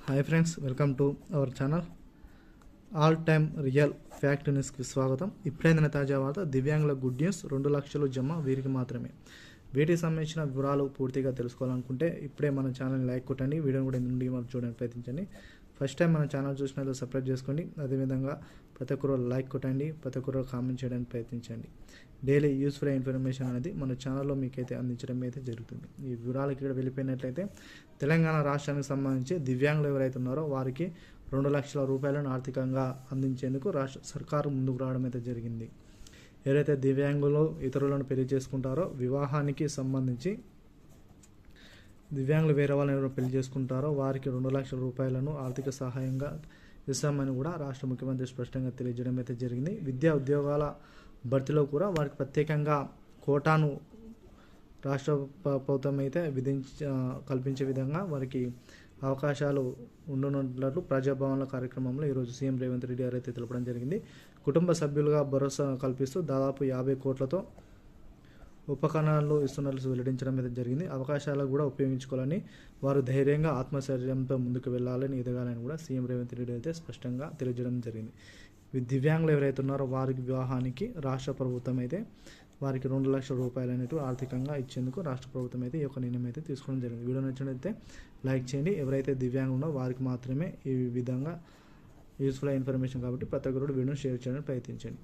Hi friends, welcome to our channel. All time real fact న్యూస్కి స్వాగతం. ఇప్పుడైన తాజా వార్త, దివ్యాంగుల గుడ్ న్యూస్, 2 లక్షలు జమ వీరికి మాత్రమే. వీటికి సంబంధించిన వివరాలు పూర్తిగా తెలుసుకోవాలనుకుంటే ఇప్పుడే మన ఛానల్ని లైక్ కొట్టండి, వీడియోని కూడా నుండి మనం చూడడానికి ప్రయత్నించండి. ఫస్ట్ టైం మన ఛానల్ చూసినట్లయితే సబ్స్క్రైబ్ చేసుకోండి. అదేవిధంగా ప్రతి ఒక్కరు లైక్ కొట్టండి, ప్రతి ఒక్కరు కామెంట్ చేయడానికి ప్రయత్నించండి. డైలీ యూస్ఫుల్ ఇన్ఫర్మేషన్ అనేది మన ఛానల్లో మీకైతే అందించడం అయితే జరుగుతుంది. ఈ వివరాలకి ఇక్కడ వెళ్ళిపోయినట్లయితే, తెలంగాణ రాష్ట్రానికి సంబంధించి దివ్యాంగులు ఎవరైతే ఉన్నారో వారికి 2 లక్షల రూపాయలను ఆర్థికంగా అందించేందుకు రాష్ట్ర సర్కారు ముందుకు రావడం అయితే జరిగింది. ఎవరైతే దివ్యాంగులు ఇతరులను పెళ్లి చేసుకుంటారో, వివాహానికి సంబంధించి దివ్యాంగులు వేరే వాళ్ళని ఎవరైనా పెళ్లి చేసుకుంటారో వారికి 2 లక్షల రూపాయలను ఆర్థిక సహాయంగా ఇస్తామని కూడా రాష్ట్ర ముఖ్యమంత్రి స్పష్టంగా తెలియజేయడం అయితే జరిగింది. విద్యా ఉద్యోగాల భర్తీలో కూడా వారికి ప్రత్యేకంగా కోటాను రాష్ట్ర ప్రభుత్వం అయితే కల్పించే విధంగా వారికి అవకాశాలు ఉండనున్నట్లు ప్రజాభవన్ల కార్యక్రమంలో ఈరోజు సీఎం రేవంత్ రెడ్డి గారు అయితే తెలపడం జరిగింది. కుటుంబ సభ్యులుగా భరోసా కల్పిస్తూ దాదాపు 50 కోట్లతో ఉపకరణాలు ఇస్తున్నట్లు వెల్లడించడం అయితే జరిగింది. అవకాశాలు కూడా ఉపయోగించుకోవాలని, వారు ధైర్యంగా ఆత్మశైర్యంతో ముందుకు వెళ్ళాలని, ఎదగాలని కూడా సీఎం రేవంత్ రెడ్డి అయితే స్పష్టంగా తెలియజేయడం జరిగింది. దివ్యాంగులు ఎవరైతే ఉన్నారో వారికి వివాహానికి రాష్ట్ర ప్రభుత్వం అయితే వారికి 2 లక్షల రూపాయలు అనేవి ఆర్థికంగా ఇచ్చేందుకు రాష్ట్ర ప్రభుత్వం అయితే ఈ యొక్క నిర్ణయం అయితే తీసుకోవడం జరిగింది. వీడియో నచ్చినట్లయితే లైక్ చేయండి. ఎవరైతే దివ్యాంగులు ఉన్నారో వారికి మాత్రమే ఈ విధంగా యూస్ఫుల్ ఇన్ఫర్మేషన్ కాబట్టి ప్రతి ఒక్కరు వీడియోని షేర్ చేయడానికి ప్రయత్నించండి.